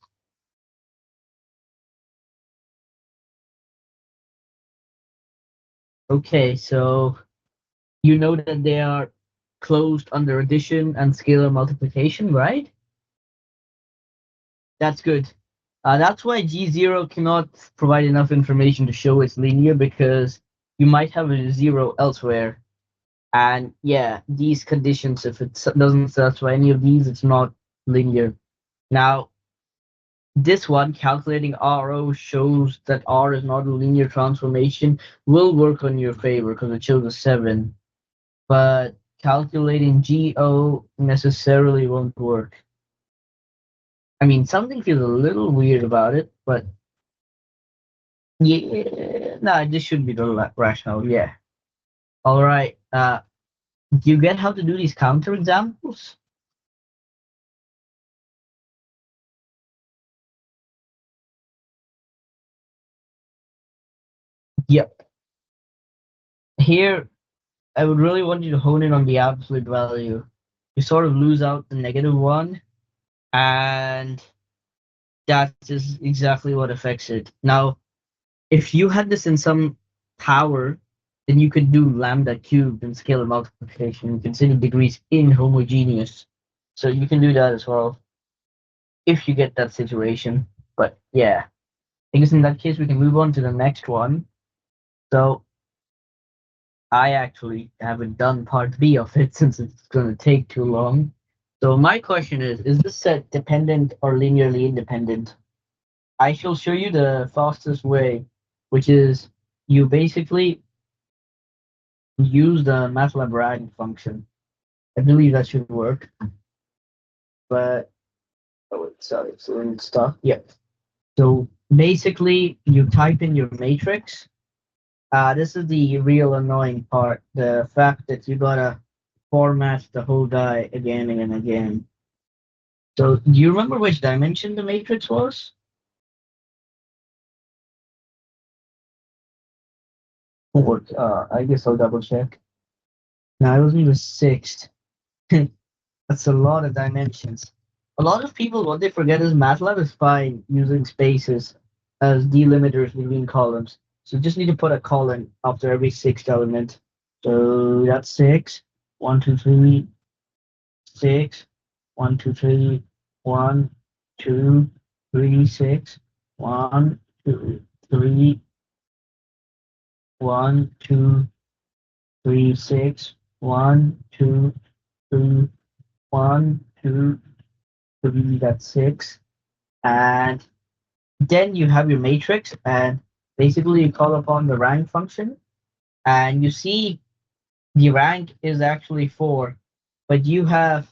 Speaker 1: Okay, so you know that they are closed under addition and scalar multiplication, right? That's good. That's why G0 cannot provide enough information to show it's linear because you might have a zero elsewhere. And yeah, these conditions, if it doesn't satisfy any of these, it's not linear. Now, this one, calculating RO shows that R is not a linear transformation, will work on your favor because it shows a 7. But calculating GO necessarily won't work. I mean, something feels a little weird about it, but yeah, no, this should be the rationale. Yeah. All right. Do you get how to do these counter examples? Yep. Here, I would really want you to hone in on the absolute value. You sort of lose out the negative one, and that is exactly what affects it. Now, if you had this in some power, then you could do lambda cubed and scalar multiplication, consider degrees inhomogeneous. So you can do that as well if you get that situation. But yeah, I guess in that case we can move on to the next one. So I actually haven't done part B of it since it's going to take too long. So my question is this set dependent or linearly independent? I shall show you the fastest way, which is you basically use the MATLAB rank function. I believe that should work, but oh, sorry, it's in stuff. Yeah. So basically, you type in your matrix. This is the real annoying part: the fact that you gotta format the whole die again and again. So, do you remember which dimension the matrix was? Fourth. I guess I'll double check. No, it wasn't the sixth. That's a lot of dimensions. A lot of people, what they forget is MATLAB is fine using spaces as delimiters between columns. So you just need to put a colon after every sixth element. So that's six. 1, 2, 3, 6. 1, 2, 3, 1, 2, 3, 6. 1, 2, 3, 1, 2, 3, 6. 1, 2, 3, 1, 2, 3. That's 6. And then you have your matrix, and basically you call upon the rank function, and you see the rank is actually 4, but you have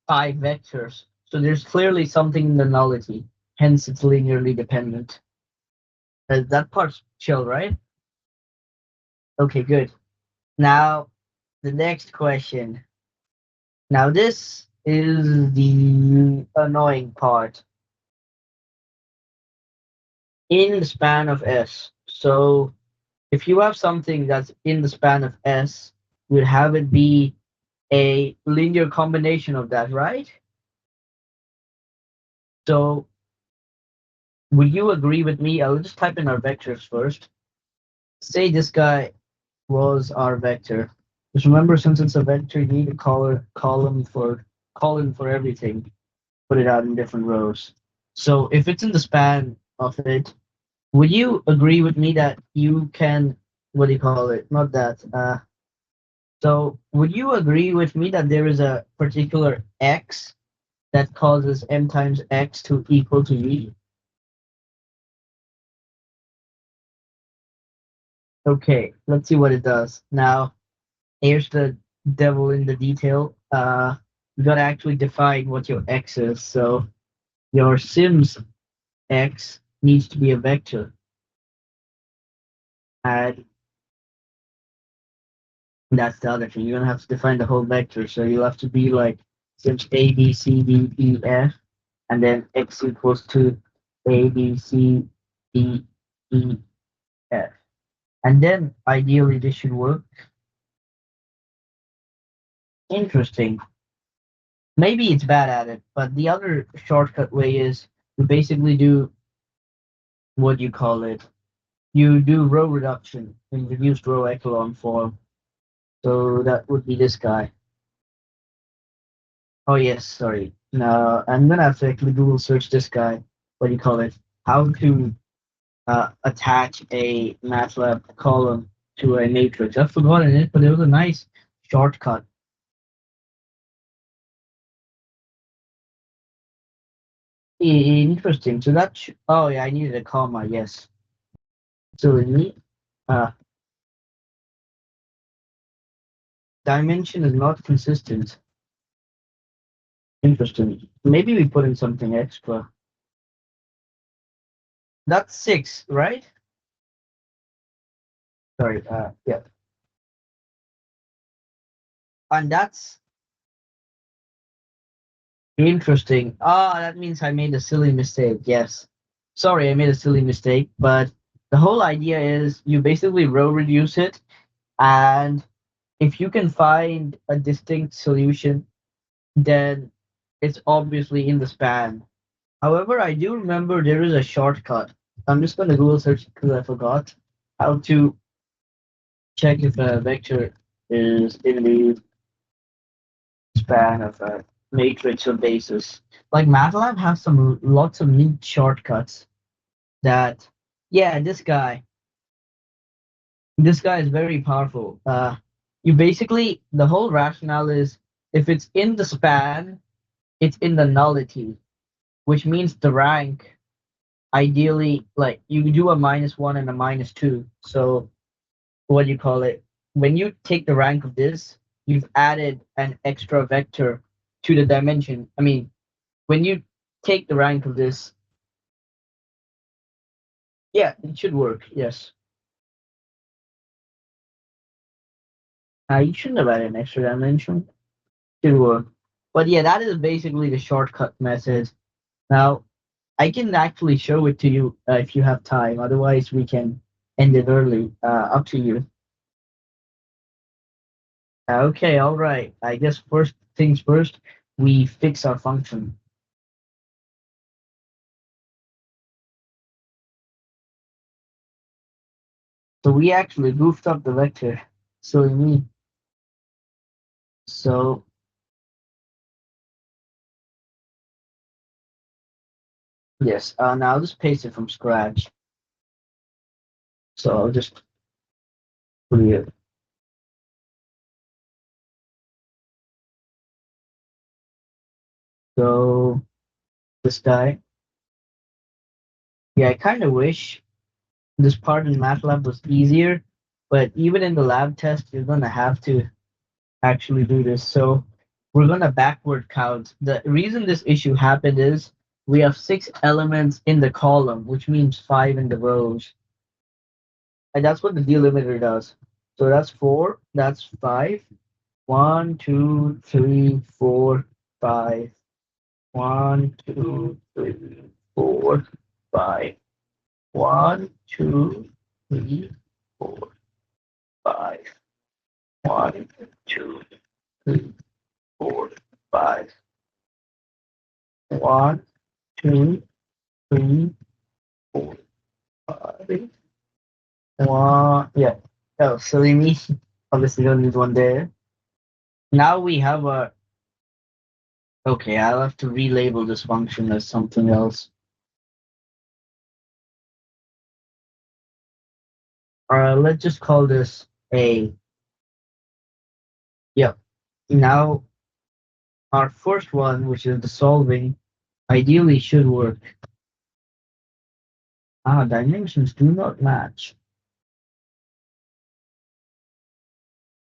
Speaker 1: 5 vectors. So there's clearly something in the nullity, hence it's linearly dependent. That part's chill, right? Okay, good. Now, the next question. Now, this is the annoying part in the span of S. So if you have something that's in the span of S, you'd have it be a linear combination of that, right? So would you agree with me? I'll just type in our vectors first. Say this guy was our vector. Just remember, since it's a vector, you need a column for everything. Put it out in different rows. So if it's in the span of it, would you agree with me that you can, what do you call it? Not that. So would you agree with me that there is a particular x that causes m times x to equal to v. Okay, let's see what it does. Now, here's the devil in the detail. You gotta actually define what your x is. So your Sims x needs to be a vector, and that's the other thing. You're gonna have to define the whole vector. So you'll have to be like Sims a, b, c, d, e, f, and then x equals to a, b, c, d, e, f. And then ideally this should work. Interesting. Maybe it's bad at it, but the other shortcut way is to basically do what you call it. You do row reduction in reduced row echelon form. So that would be this guy. Oh yes, sorry. No, I'm gonna have to actually Google search this guy. What do you call it? How to attach a MATLAB column to a matrix. I've forgotten it, but it was a nice shortcut. Interesting. So that oh yeah, I needed a comma. Yes. So uh, dimension is not consistent. Interesting. Maybe we put in something extra. That's 6, right? Sorry. Yeah. And that's interesting. Ah, that means I made a silly mistake. Yes. Sorry, I made a silly mistake. But the whole idea is you basically row reduce it, and if you can find a distinct solution, then it's obviously in the span. However, I do remember there is a shortcut. I'm just going to Google search because I forgot how to check if a vector is in the span of a matrix or basis. Like MATLAB has some lots of neat shortcuts that, yeah, this guy is very powerful. You basically, the whole rationale is if it's in the span, it's in the nullity, which means the rank ideally, like you do a -1 and a -2. So what do you call it? When you take the rank of this, you've added an extra vector to the dimension. I mean, when you take the rank of this, yeah, it should work. Yes. You shouldn't have added an extra dimension. Should work. But yeah, that is basically the shortcut method. Now, I can actually show it to you if you have time. Otherwise, we can end it early. Up to you. Okay, all right. I guess first things first, we fix our function. So we actually goofed up the vector. So me. So yes. Now I'll just paste it from scratch. So I'll just put it. So this guy. Yeah, I kind of wish this part in MATLAB was easier, but even in the lab test, you're gonna have to actually do this. So we're gonna backward count. The reason this issue happened is we have 6 elements in the column, which means 5 in the rows. And that's what the delimiter does. So that's 4, that's 5. 1, 2, 3, 4, 5. 1, 2, 3, 4, 5. 1, 2, 3, 4, 5. 1, 2, 3, 4, 5. 1, 2, 3, 4, 5. One, yeah. Oh, silly me. Obviously, don't need one there. Now we have a. Okay, I'll have to relabel this function as something else. Let's just call this A. Yep. Now our first one, which is the solving, ideally should work. Ah, dimensions do not match.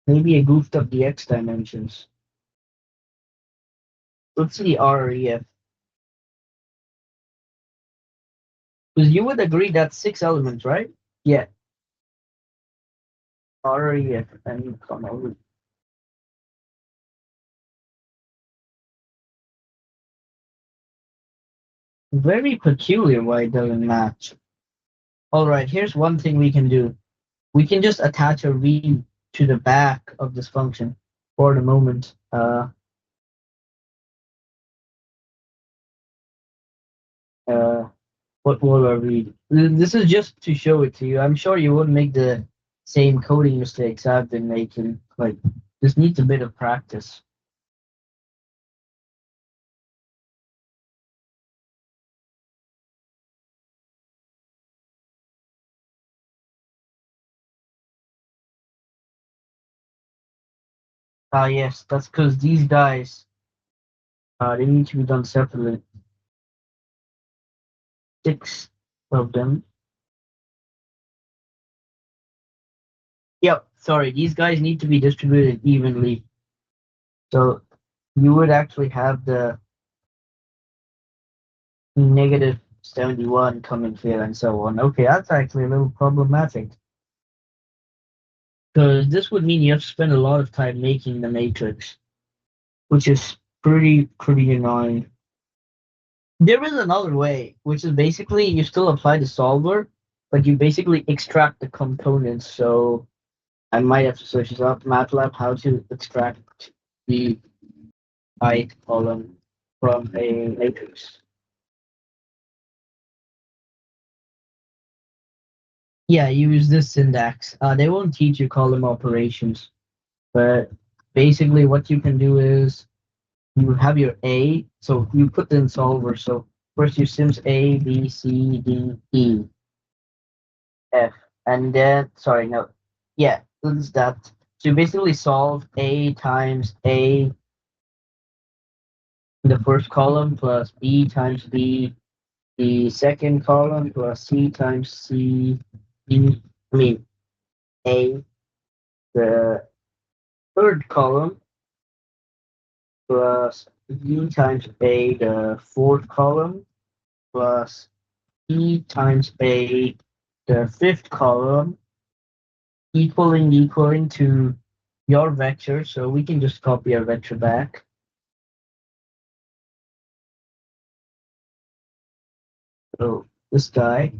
Speaker 1: Maybe I goofed up the x dimensions. Let's see REF. Because you would agree that's six elements, right? Yeah, REF. And come over. Very peculiar why it doesn't match. All right, here's one thing we can do. We can just attach a read to the back of this function for the moment. Uh, what will I read? This is just to show it to you. I'm sure you won't make the same coding mistakes I've been making. Like, this needs a bit of practice. Ah, yes, that's because these guys, they need to be done separately. Six of them. Yep, sorry, these guys need to be distributed evenly. So you would actually have the negative 71 coming here and so on. Okay, that's actually a little problematic because this would mean you have to spend a lot of time making the matrix, which is pretty annoying. There is another way, which is basically you still apply the solver, but you basically extract the components. So I might have to search this up, MATLAB, how to extract the ith column from a matrix. Yeah, use this syntax. They won't teach you column operations, but basically what you can do is you have your A, so you put in solver. So first you sims A, B, C, D, E, F, and then sorry, no, yeah, it's that. So you basically solve A times A in the first column plus B times B the second column plus C times C, D, I mean A, the third column plus B times A, the fourth column plus E times A, the fifth column, equaling to your vector. So we can just copy our vector back. So this guy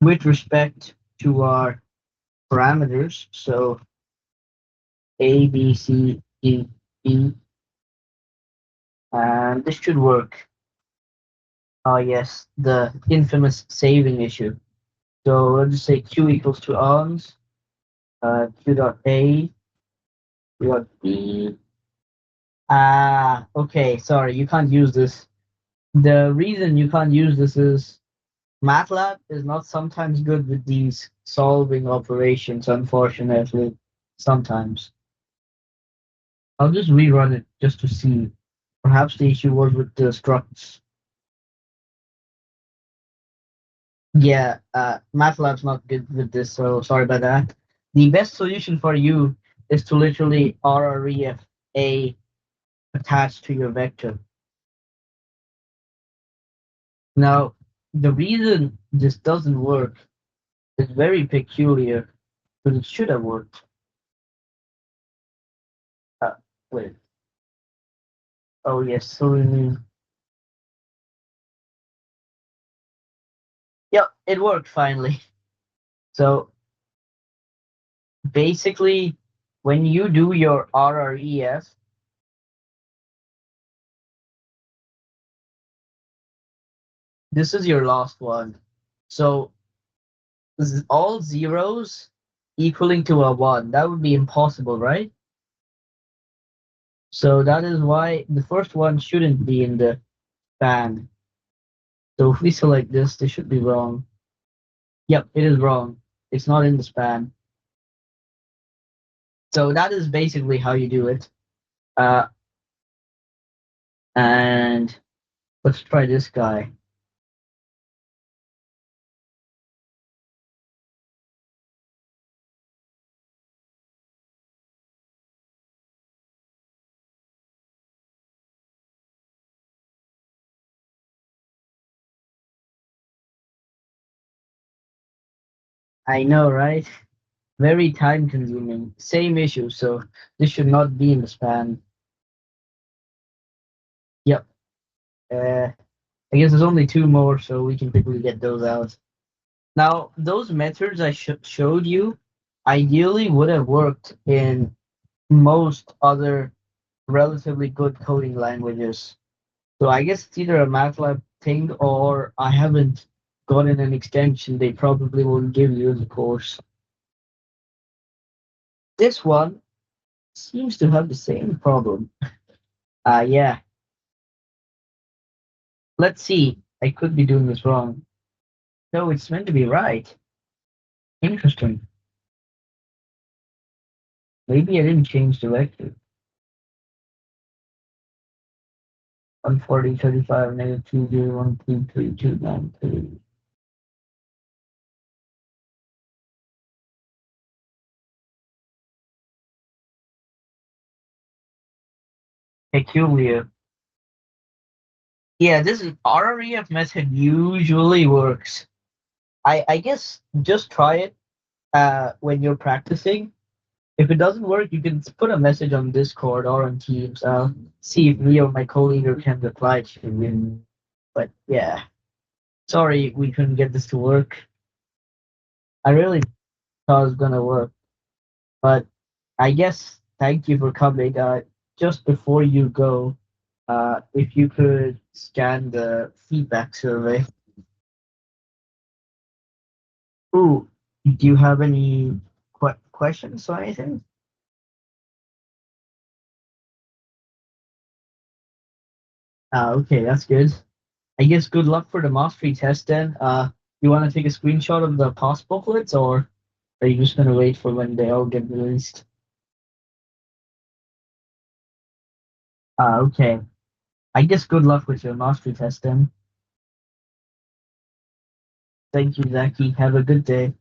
Speaker 1: with respect to our parameters. So A, B, C, D, E, and this should work. Oh yes, the infamous saving issue. So let's just say Q equals to ons, Q dot A, Q dot B. Ah, okay, sorry, you can't use this. The reason you can't use this is MATLAB is not sometimes good with these solving operations, unfortunately. Sometimes. I'll just rerun it just to see. Perhaps the issue was with the structs. Yeah, MATLAB's not good with this, so sorry about that. The best solution for you is to literally RREF A attached to your vector. Now, the reason this doesn't work is very peculiar, but it should have worked. Uh, wait. Oh yes, so we mean. Yep, it worked finally. So basically, when you do your RREF, this is your last one. So all zeros equaling to a one. That would be impossible, right? So that is why the first one shouldn't be in the span. So if we select this should be wrong. Yep, it is wrong. It's not in the span. So that is basically how you do it. Uh, and let's try this guy. I know, right? Very time consuming. Same issue. So this should not be in the span. Yep. I guess there's only two more, so we can quickly get those out. Now, those methods I showed you ideally would have worked in most other relatively good coding languages. So I guess it's either a MATLAB thing or I haven't gotten an extension they probably won't give you in the course. This one seems to have the same problem. Yeah. Let's see. I could be doing this wrong. No, it's meant to be right. Interesting. Maybe I didn't change the vector. 140, 35, negative 2, 0, 1, 2, 3, 2, 9, 3. Peculiar. Yeah, this is RREF method usually works. I guess just try it when you're practicing. If it doesn't work, you can put a message on Discord or on Teams. I'll see if me or my co-leader can reply to you. But yeah, sorry we couldn't get this to work. I really thought it was gonna work, but I guess thank you for coming. Just before you go, if you could scan the feedback survey. Ooh, do you have any questions or anything? Okay, that's good. I guess good luck for the mastery test then. You want to take a screenshot of the past booklets, or are you just gonna wait for when they all get released? Okay. I guess good luck with your mastery test then. Thank you, Zaki. Have a good day.